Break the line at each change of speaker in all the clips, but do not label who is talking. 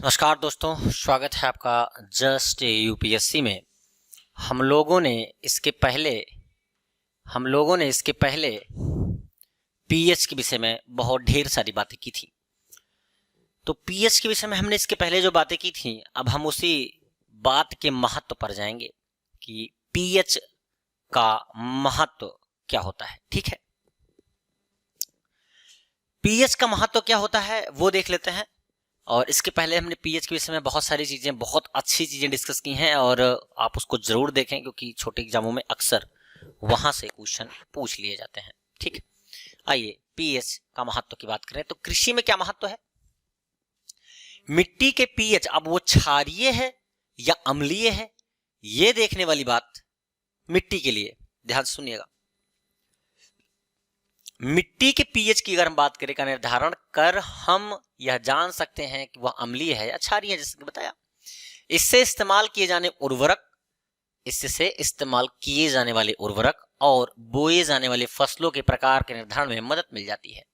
नमस्कार दोस्तों, स्वागत है आपका जस्ट यूपीएससी में। हम लोगों ने इसके पहले पीएच के विषय में बहुत ढेर सारी बातें की थी। तो पीएच के विषय में हमने इसके पहले जो बातें की थी, अब हम उसी बात के महत्व पर जाएंगे कि पीएच का महत्व क्या होता है। ठीक है, पीएच का महत्व क्या होता है वो देख लेते हैं। और इसके पहले हमने पीएच के विषय में बहुत सारी चीजें, बहुत अच्छी चीजें डिस्कस की हैं और आप उसको जरूर देखें, क्योंकि छोटे एग्जामों में अक्सर वहां से क्वेश्चन पूछ लिए जाते हैं। ठीक है, आइए पीएच का महत्व की बात करें तो कृषि में क्या महत्व है। मिट्टी के पीएच, अब वो क्षारीय है या अम्लीय है, ये देखने वाली बात मिट्टी के लिए ध्यान से सुनिएगा। मिट्टी के पीएच की अगर हम बात करें का निर्धारण कर हम यह जान सकते हैं कि वह अम्लीय है या क्षारीय है, जैसे कि बताया। इससे इस्तेमाल किए जाने वाले उर्वरक और बोए जाने वाले फसलों के प्रकार के निर्धारण में मदद मिल जाती है।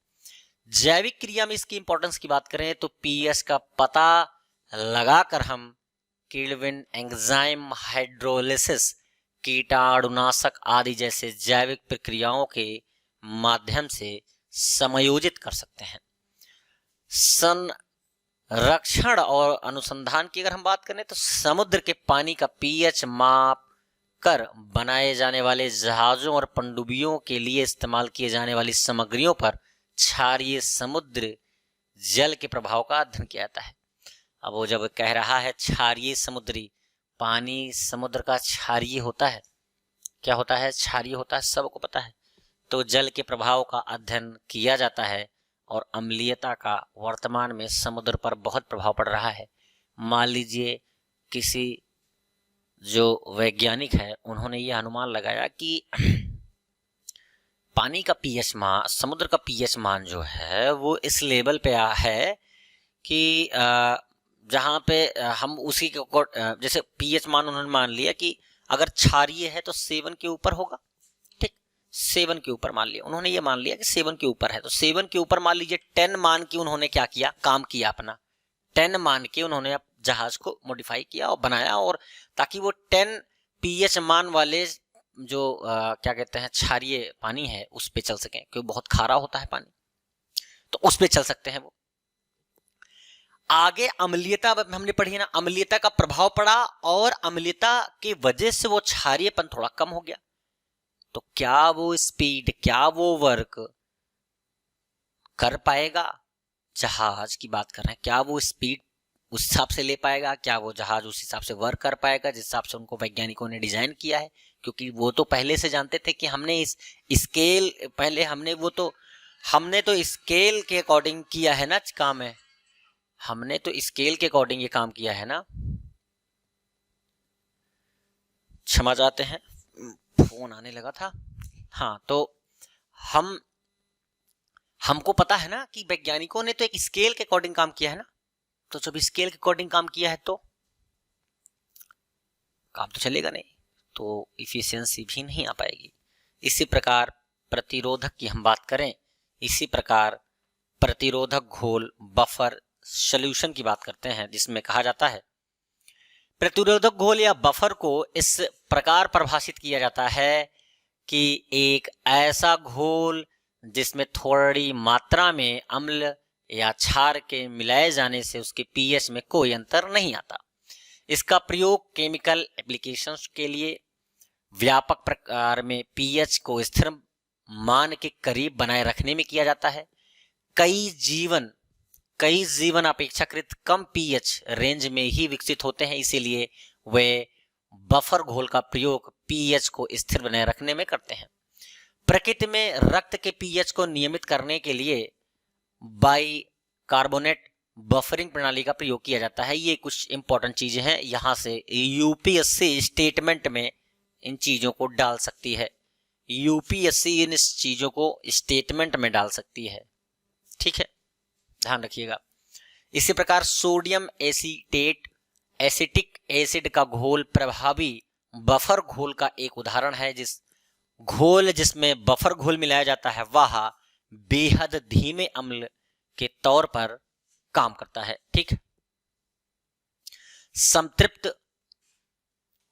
जैविक क्रिया में इसकी इंपॉर्टेंस की बात करें तो पीएच का पता लगाकर हम केल्विन, एंजाइम, हाइड्रोलिसिस, कीटाणुनाशक आदि जैसे जैविक प्रक्रियाओं के माध्यम से समायोजित कर सकते हैं। संरक्षण और अनुसंधान की अगर हम बात करें तो समुद्र के पानी का पीएच माप कर बनाए जाने वाले जहाजों और पनडुब्बियों के लिए इस्तेमाल किए जाने वाली सामग्रियों पर क्षारीय समुद्र जल के प्रभाव का अध्ययन किया जाता है। अब वो जब कह रहा है क्षारीय समुद्री पानी, समुद्र का क्षारीय होता है। क्या होता है? क्षारीय होता है, सबको पता है। तो जल के प्रभाव का अध्ययन किया जाता है और अम्लीयता का वर्तमान में समुद्र पर बहुत प्रभाव पड़ रहा है। मान लीजिए किसी जो वैज्ञानिक है उन्होंने ये अनुमान लगाया कि पानी का पीएच मान, समुद्र का पीएच मान जो है वो इस लेवल पे है कि जहाँ पे हम उसी के जैसे पीएच मान उन्होंने मान लिया कि अगर क्षारीय है तो 7 के ऊपर होगा। 7 के ऊपर मान लिया, उन्होंने ये मान लिया कि 7 के ऊपर है। तो 7 के ऊपर मान लीजिए 10 मान के उन्होंने क्या किया, काम किया अपना। 10 मान के उन्होंने जहाज को मॉडिफाई किया और बनाया, और ताकि वो 10 पीएच मान वाले जो क्या कहते हैं क्षारीय पानी है उस पे चल सकें, क्योंकि बहुत खारा होता है पानी, तो उस पे चल सकते हैं वो। आगे अम्लीयता हमने पढ़ी है ना, अम्लीयता का प्रभाव पड़ा और अम्लीयता की वजह से वो क्षारीयपन थोड़ा कम हो गया। तो क्या वो स्पीड, क्या वो वर्क कर पाएगा? जहाज की बात कर रहे हैं, क्या वो स्पीड उस हिसाब से ले पाएगा? क्या वो जहाज उस हिसाब से वर्क कर पाएगा जिस हिसाब से उनको वैज्ञानिकों ने डिजाइन किया है? क्योंकि वो तो पहले से जानते थे कि हमने इस स्केल, पहले हमने तो स्केल के अकॉर्डिंग किया है ना काम है, हमने तो स्केल के अकॉर्डिंग ये काम किया है ना। क्षमा चाहते हैं, फोन आने लगा था। हाँ, तो हमको पता है ना कि वैज्ञानिकों ने तो एक स्केल के अकॉर्डिंग काम किया है ना। तो जब स्केल के अकॉर्डिंग काम किया है तो काम तो चलेगा नहीं, तो इफिशियंसी भी नहीं आ पाएगी। इसी प्रकार प्रतिरोधक की हम बात करें, इसी प्रकार प्रतिरोधक घोल, बफर सॉल्यूशन की बात करते हैं, जिसमें कहा जाता है प्रतिरोधक घोल या बफर को इस प्रकार परिभाषित किया जाता है कि एक ऐसा घोल जिसमें थोड़ी मात्रा में अम्ल या क्षार के मिलाए जाने से उसके पीएच में कोई अंतर नहीं आता। इसका प्रयोग केमिकल एप्लीकेशंस के लिए व्यापक प्रकार में पीएच को स्थिर मान के करीब बनाए रखने में किया जाता है। कई जीवन अपेक्षाकृत कम पीएच रेंज में ही विकसित होते हैं, इसीलिए वे बफर घोल का प्रयोग पीएच को स्थिर बनाए रखने में करते हैं। प्रकृति में रक्त के पीएच को नियमित करने के लिए बाइकार्बोनेट बफरिंग प्रणाली का प्रयोग किया जाता है। ये कुछ इंपॉर्टेंट चीजें हैं, यहां से यूपीएससी स्टेटमेंट में इन चीजों को डाल सकती है। यूपीएससी इन चीजों को स्टेटमेंट में डाल सकती है। ठीक है, ध्यान रखिएगा। इसी प्रकार सोडियम एसिटिक एसिड का घोल प्रभावी बफर घोल का एक उदाहरण है। जिसमें बफर घोल मिलाया जाता है वह बेहद धीमे अम्ल के तौर पर काम करता है। ठीक, संतृप्त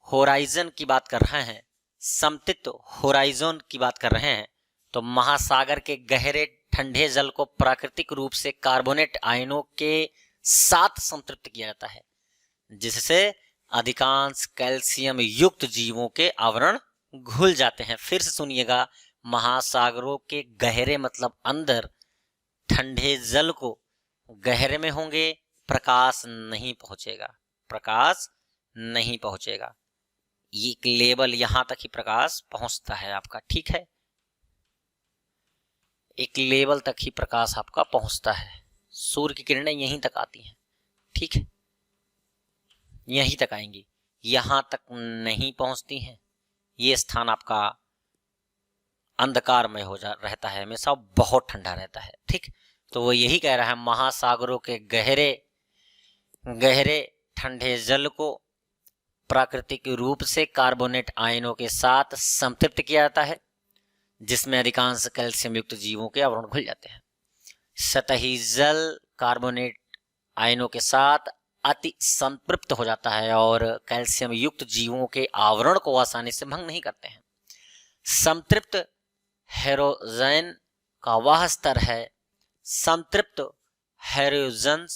होराइजन की बात कर रहे हैं, संतृप्त होराइजन की बात कर रहे हैं, तो महासागर के गहरे ठंडे जल को प्राकृतिक रूप से कार्बोनेट आयनों के साथ संतृप्त किया जाता है, जिससे अधिकांश कैल्शियम युक्त जीवों के आवरण घुल जाते हैं। फिर से सुनिएगा, महासागरों के गहरे मतलब अंदर ठंडे जल को गहरे में होंगे, प्रकाश नहीं पहुंचेगा, प्रकाश नहीं पहुंचेगा। एक लेवल यहां तक ही प्रकाश पहुंचता है आपका, ठीक है, एक लेवल तक ही प्रकाश आपका पहुंचता है। सूर्य की किरणें यहीं तक आती हैं, ठीक है, यहीं तक आएंगी, यहां तक नहीं पहुंचती हैं। ये स्थान आपका अंधकार में रहता है, हमेशा बहुत ठंडा रहता है, ठीक। तो वो यही कह रहा है, महासागरों के गहरे गहरे ठंडे जल को प्राकृतिक रूप से कार्बोनेट आयनों के साथ संतृप्त किया जाता है, जिसमें अधिकांश कैल्शियम युक्त जीवों के आवरण घुल जाते हैं। सतही जल कार्बोनेट आयनों के साथ अति संतृप्त हो जाता है और कैल्शियम युक्त जीवों के आवरण को आसानी से भंग नहीं करते हैं। संतृप्त हेरोजन का वह स्तर है, संतृप्त हेरोजन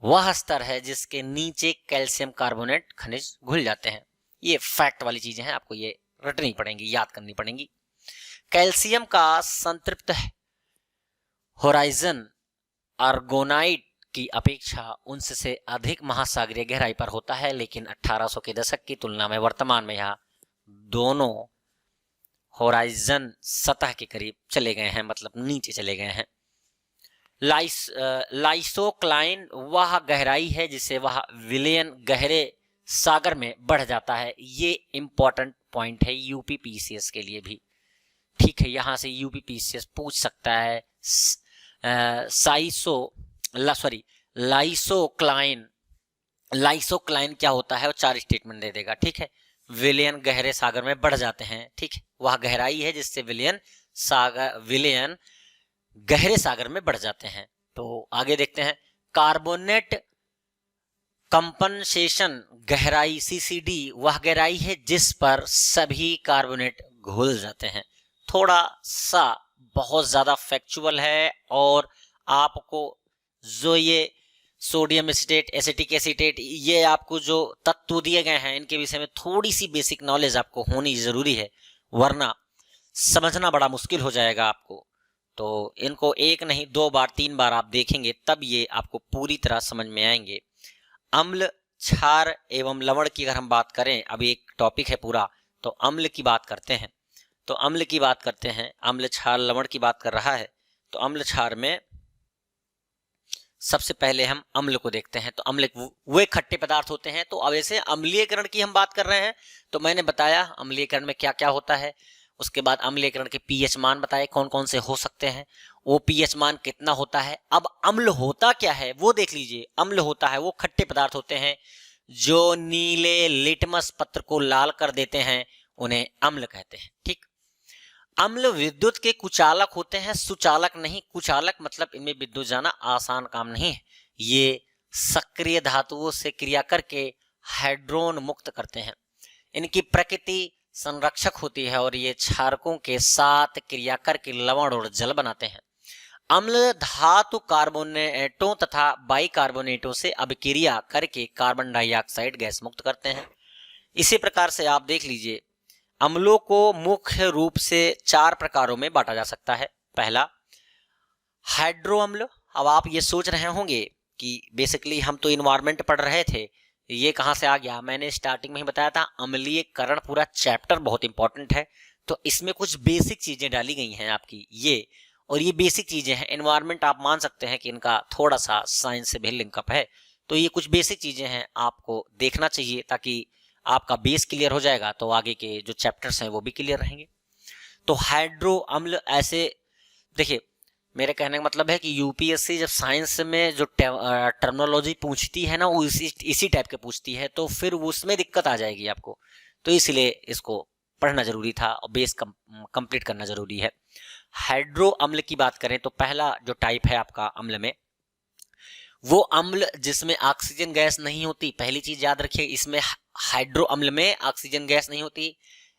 वह स्तर है जिसके नीचे कैल्शियम कार्बोनेट खनिज घुल जाते हैं। ये फैक्ट वाली चीजें हैं, आपको ये रटनी पड़ेंगी, याद करनी पड़ेंगी। कैल्शियम का संतृप्त होराइजन आर्गोनाइट की अपेक्षा उनसे अधिक महासागरीय गहराई पर होता है, लेकिन 1800 के दशक की तुलना में वर्तमान में यह दोनों होराइजन सतह के करीब चले गए हैं, मतलब नीचे चले गए हैं। लाइसोक्लाइन वह गहराई है जिसे वह विलयन गहरे सागर में बढ़ जाता है। ये इंपॉर्टेंट पॉइंट है यूपीपीसीएस के लिए भी, ठीक है, यहां से यूपीपीसीएस पूछ सकता है। लाइसोक्लाइन क्या होता है, वो 4 स्टेटमेंट दे देगा, ठीक है। विलयन गहरे सागर में बढ़ जाते हैं, ठीक है, वह गहराई है जिससे विलयन गहरे सागर में बढ़ जाते हैं। तो आगे देखते हैं, कार्बोनेट कंपनसेशन गहराई सीसीडी वह गहराई है जिस पर सभी कार्बोनेट घुल जाते हैं। थोड़ा सा बहुत ज्यादा फैक्चुअल है, और आपको जो ये सोडियम एसिटेट, एसिटिक एसिटेट, ये आपको जो तत्व दिए गए हैं इनके विषय में थोड़ी सी बेसिक नॉलेज आपको होनी जरूरी है, वरना समझना बड़ा मुश्किल हो जाएगा आपको। तो इनको एक नहीं 2 बार 3 बार आप देखेंगे तब ये आपको पूरी तरह समझ में आएंगे। अम्ल, क्षार एवं लवण की अगर हम बात करें, अभी एक टॉपिक है पूरा, तो अम्ल की बात करते हैं। तो अम्ल की बात करते हैं, अम्ल क्षार लवण की बात कर रहा है। तो अम्ल क्षार में सबसे पहले हम अम्ल को देखते हैं। तो अम्ल वे खट्टे पदार्थ होते हैं। तो अब ऐसे अम्लीयकरण की हम बात कर रहे हैं, तो मैंने बताया अम्लीयकरण में क्या क्या होता है। उसके बाद अम्लीयकरण के पीएच मान बताए कौन कौन से हो सकते हैं, वो पीएच मान कितना होता है। अब अम्ल होता क्या है वो देख लीजिए। अम्ल होता है वो खट्टे पदार्थ होते हैं जो नीले लिटमस पत्र को लाल कर देते हैं, उन्हें अम्ल कहते हैं, ठीक। अम्ल विद्युत के कुचालक होते हैं, सुचालक नहीं। कुचालक मतलब इनमें विद्युत जाना आसान काम नहीं है। ये सक्रिय धातुओं से क्रिया करके हाइड्रोन मुक्त करते हैं। इनकी प्रकृति संरक्षक होती है और ये क्षारकों के साथ क्रिया करके लवण और जल बनाते हैं। अम्ल धातु कार्बोनेटों तथा बाइकार्बोनेटों से अभिक्रिया करके कार्बन डाइऑक्साइड गैस मुक्त करते हैं। इसी प्रकार से आप देख लीजिए, अम्लों को मुख्य रूप से 4 प्रकारों में बांटा जा सकता है। पहला हाइड्रो अम्ल। अब आप ये सोच रहे होंगे कि बेसिकली हम तो इन्वायरमेंट पढ़ रहे थे, ये कहां से आ गया। मैंने स्टार्टिंग में ही बताया था अम्लीयकरण पूरा चैप्टर बहुत इंपॉर्टेंट है, तो इसमें कुछ बेसिक चीजें डाली गई हैं आपकी ये, और ये बेसिक चीजें हैं। एनवायरनमेंट आप मान सकते हैं कि इनका थोड़ा सा साइंस से भी लिंकअप है, तो ये कुछ बेसिक चीजें हैं, आपको देखना चाहिए ताकि आपका बेस क्लियर हो जाएगा, तो आगे के जो चैप्टर्स हैं वो भी क्लियर रहेंगे। तो हाइड्रो अम्ल ऐसे, देखिए मेरे कहने का मतलब है कि यूपीएससी जब साइंस में जो टर्मिनोलॉजी पूछती है ना, वो इसी टाइप के पूछती है, तो फिर उसमें दिक्कत आ जाएगी आपको। तो इसलिए इसको पढ़ना जरूरी था और बेस कंप्लीट करना जरूरी है। हाइड्रो अम्ल की बात करें तो पहला जो टाइप है आपका अम्ल में, वो अम्ल जिसमें ऑक्सीजन गैस नहीं होती, पहली चीज याद रखिए, इसमें हाइड्रो अम्ल में ऑक्सीजन गैस नहीं होती,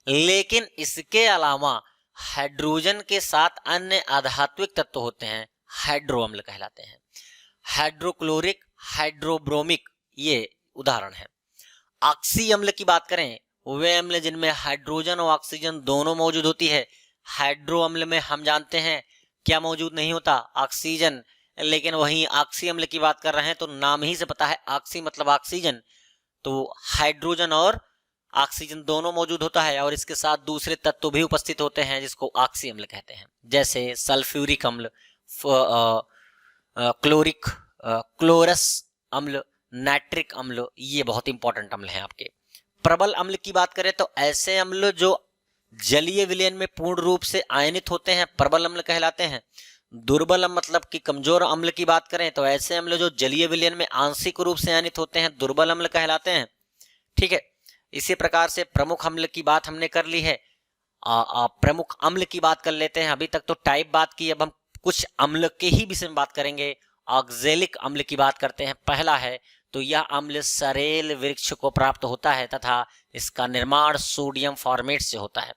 लेकिन इसके अलावा हाइड्रोजन के साथ अन्य आधात्विक तत्व होते हैं, हाइड्रो अम्ल कहलाते हैं। हाइड्रोक्लोरिक, हाइड्रोब्रोमिक, ये उदाहरण है। ऑक्सी अम्ल की बात करें, वे अम्ल जिनमें हाइड्रोजन और ऑक्सीजन दोनों मौजूद होती है। हाइड्रो अम्ल में हम जानते हैं क्या मौजूद नहीं होता, ऑक्सीजन, लेकिन वहीं ऑक्सी अम्ल की बात कर रहे हैं तो नाम ही से पता है, ऑक्सी मतलब ऑक्सीजन, तो हाइड्रोजन और ऑक्सीजन दोनों मौजूद होता है और इसके साथ दूसरे तत्व भी उपस्थित होते हैं जिसको ऑक्सी अम्ल कहते हैं, जैसे सल्फ्यूरिक अम्ल, क्लोरिक क्लोरस अम्ल, नाइट्रिक अम्ल, ये बहुत इंपॉर्टेंट अम्ल हैं आपके। प्रबल अम्ल की बात करें तो ऐसे अम्ल जो जलीय विलयन में पूर्ण रूप से आयनित होते हैं, प्रबल अम्ल कहलाते हैं। दुर्बल अम्ल मतलब कि कमजोर अम्ल की बात करें तो ऐसे अम्ल जो जलीय विलयन में आंशिक रूप से आयनित होते हैं, दुर्बल अम्ल कहलाते हैं। ठीक है, इसी प्रकार से प्रमुख अम्ल की बात हमने कर ली है। प्रमुख अम्ल की बात कर लेते हैं। अभी तक तो टाइप बात की, अब हम कुछ अम्ल के ही विषय में बात करेंगे। ऑक्जेलिक अम्ल की बात करते हैं। पहला है तो यह अम्ल सरेल वृक्ष को प्राप्त होता है तथा इसका निर्माण सोडियम फॉर्मेट से होता है।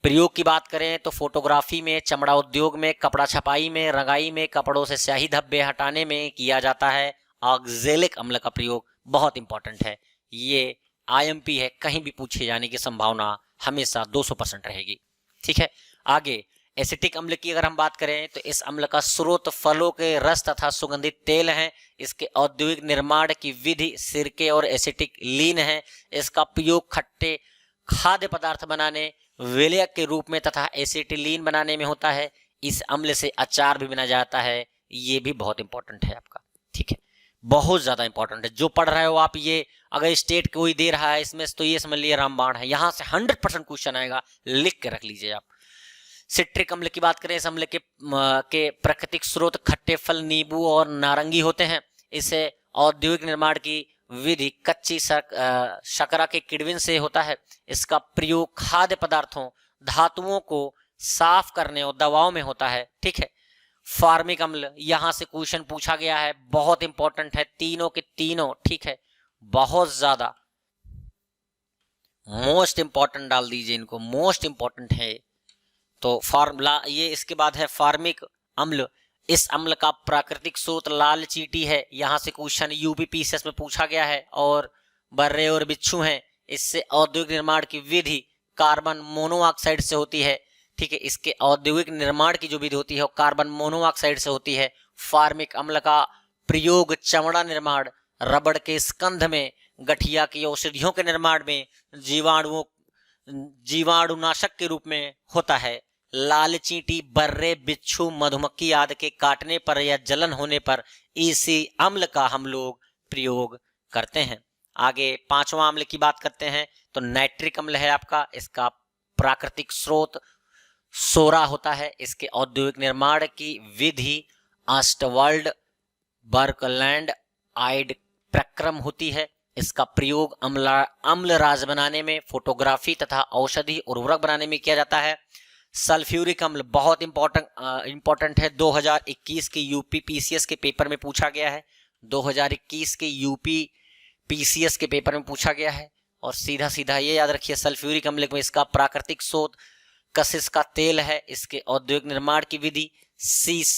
प्रयोग की बात करें तो फोटोग्राफी में, चमड़ा उद्योग में, कपड़ा छपाई में, रंगाई में, कपड़ों से स्याही धब्बे हटाने में किया जाता है। ऑक्जेलिक अम्ल का प्रयोग बहुत इंपॉर्टेंट है, ये आईएमपी है, कहीं भी पूछे जाने की संभावना हमेशा 200% रहेगी। ठीक है, आगे एसिटिक अम्ल की अगर हम बात करें तो इस अम्ल का स्रोत फलों के रस तथा सुगंधित तेल है। इसके औद्योगिक निर्माण की विधि सिरके और एसिटिक लीन है। इसका प्रयोग खट्टे खाद्य पदार्थ बनाने, विलयक के रूप में तथा एसिटिलीन बनाने में होता है। इस अम्ल से अचार भी बना जाता है, ये भी बहुत इंपॉर्टेंट है आपका। ठीक है, बहुत ज्यादा इंपॉर्टेंट है। जो पढ़ रहे हो आप, ये अगर स्टेट कोई दे रहा है इसमें तो ये समझ लिए रामबाण है, यहां से 100% क्वेश्चन आएगा, लिख के रख लीजिए आप। सिट्रिक अम्ल की बात करें, इस अम्ल के प्राकृतिक स्रोत खट्टे फल, नींबू और नारंगी होते हैं। इसे औद्योगिक निर्माण की विधि कच्ची शकरा के किण्वन से होता है। इसका प्रयोग खाद्य पदार्थों, धातुओं को साफ करने और दवाओं में होता है। ठीक है, फार्मिक अम्ल, यहां से क्वेश्चन पूछा गया है, बहुत इंपॉर्टेंट है, तीनों के तीनों। ठीक है, बहुत ज्यादा मोस्ट इंपॉर्टेंट डाल दीजिए इनको, मोस्ट इंपॉर्टेंट है। तो फार्मूला ये, इसके बाद है फार्मिक अम्ल। इस अम्ल का प्राकृतिक स्रोत लाल चींटी है, यहां से क्वेश्चन यूपीपीसीएस में पूछा गया है। और बर्रे और बिच्छू हैं। इससे औद्योगिक निर्माण की विधि कार्बन मोनोऑक्साइड से होती है। ठीक है, इसके औद्योगिक निर्माण की जो विधि होती है वो कार्बन मोनोऑक्साइड से होती है। फार्मिक अम्ल का प्रयोग चमड़ा निर्माण, रबड़ के स्कंध में, गठिया की औषधियों के निर्माण में, जीवाणुनाशक के रूप में होता है। लाल चींटी, बर्रे, बिच्छू, मधुमक्खी आदि के काटने पर या जलन होने पर इसी अम्ल का हम लोग प्रयोग करते हैं। आगे पांचवा अम्ल की बात करते हैं तो नाइट्रिक अम्ल है आपका। इसका प्राकृतिक स्रोत सोरा होता है। इसके औद्योगिक निर्माण की विधि ऑस्टवाल्ड बर्कलैंड आइड प्रक्रम होती है। इसका प्रयोग अम्ल राज बनाने में, फोटोग्राफी तथा औषधि उर्वरक बनाने में किया जाता है। सल्फ्यूरिक अम्ल बहुत इंपॉर्टेंट है, 2021 के यूपी पीसीएस के पेपर में पूछा गया है। 2021 के यूपी पीसीएस के पेपर में पूछा गया है। और सीधा सीधा ये याद रखिए, सल्फ्यूरिक अम्ल में इसका प्राकृतिक स्रोत कशिश का तेल है। इसके औद्योगिक निर्माण की विधि शीश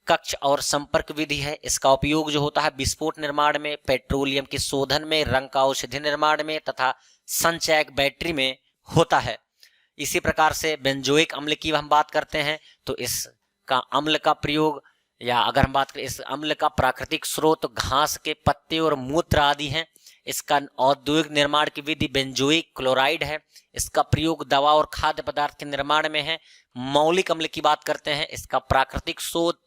कक्ष और संपर्क विधि है। इसका उपयोग जो होता है विस्फोट निर्माण में, पेट्रोलियम के शोधन में, रंग का औषधि निर्माण में तथा संचयक बैटरी में होता है। इसी प्रकार से बेंजोइक अम्ल की हम बात करते हैं तो इसका अम्ल का प्रयोग, या अगर हम बात करें, इस अम्ल का प्राकृतिक स्रोत घास के पत्ते और मूत्र आदि हैं। इसका औद्योगिक निर्माण की विधि बेंजोइक क्लोराइड है। इसका प्रयोग दवा और खाद्य पदार्थ के निर्माण में है। मौलिक अम्ल की बात करते हैं, इसका प्राकृतिक स्रोत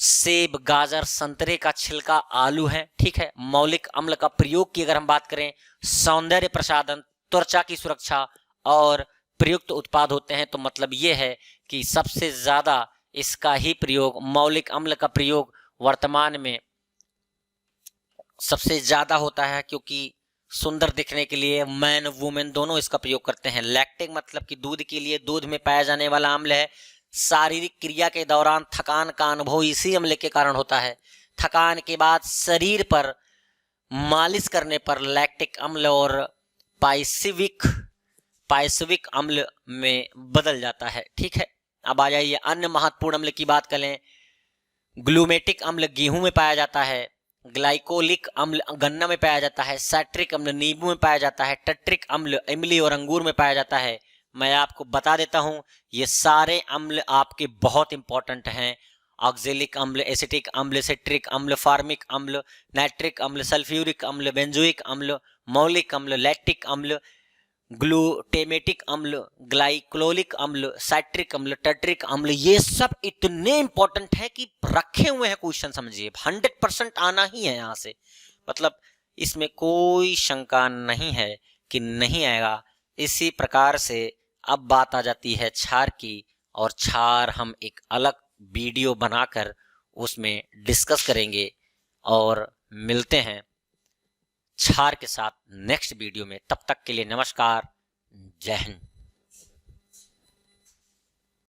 सेब, गाजर, संतरे का छिलका, आलू है। ठीक है, मौलिक अम्ल का प्रयोग की अगर हम बात करें, सौंदर्य प्रसाधन, त्वचा की सुरक्षा और प्रयुक्त उत्पाद होते हैं। तो मतलब ये है कि सबसे ज्यादा इसका ही प्रयोग, मौलिक अम्ल का प्रयोग वर्तमान में सबसे ज्यादा होता है, क्योंकि सुंदर दिखने के लिए मैन वुमेन दोनों इसका प्रयोग करते हैं। लैक्टिक मतलब कि दूध के लिए दूध में पाया जाने वाला अम्ल है। शारीरिक क्रिया के दौरान थकान का अनुभव इसी अम्ल के कारण होता है। थकान के बाद शरीर पर मालिश करने पर लैक्टिक अम्ल और पाइसविक अम्ल में बदल जाता है। ठीक है, अब आ जाइए अन्य महत्वपूर्ण अम्ल की बात करें। ग्लूमेटिक अम्ल गेहूं में पाया जाता है, ग्लाइकोलिक अम्ल गन्ना में पाया जाता है, सैट्रिक अम्ल नींबू में पाया जाता है, टट्रिक अम्ल इमली और अंगूर में पाया जाता है। मैं आपको बता देता हूं, ये सारे अम्ल आपके बहुत इंपॉर्टेंट हैं। ऑक्जेलिक अम्ल, एसिटिक अम्ल, सिट्रिक अम्ल, फार्मिक अम्ल, नाइट्रिक अम्ल, सल्फ्यूरिक अम्ल, बेंजोइक अम्ल, मौलिक अम्ल, लैक्टिक अम्ल, ग्लूटेमेटिक अम्ल, ग्लाइकोलिक अम्ल, साइट्रिक अम्ल, टट्रिक अम्ल, ये सब इतने इंपॉर्टेंट है कि रखे हुए हैं क्वेश्चन, समझिए 100% आना ही है यहां से, मतलब इसमें कोई शंका नहीं है कि नहीं आएगा। इसी प्रकार से अब बात आ जाती है क्षार की, और क्षार हम एक अलग वीडियो बनाकर उसमें डिस्कस करेंगे और मिलते हैं क्षार के साथ नेक्स्ट वीडियो में। तब तक के लिए नमस्कार, जय हिंद।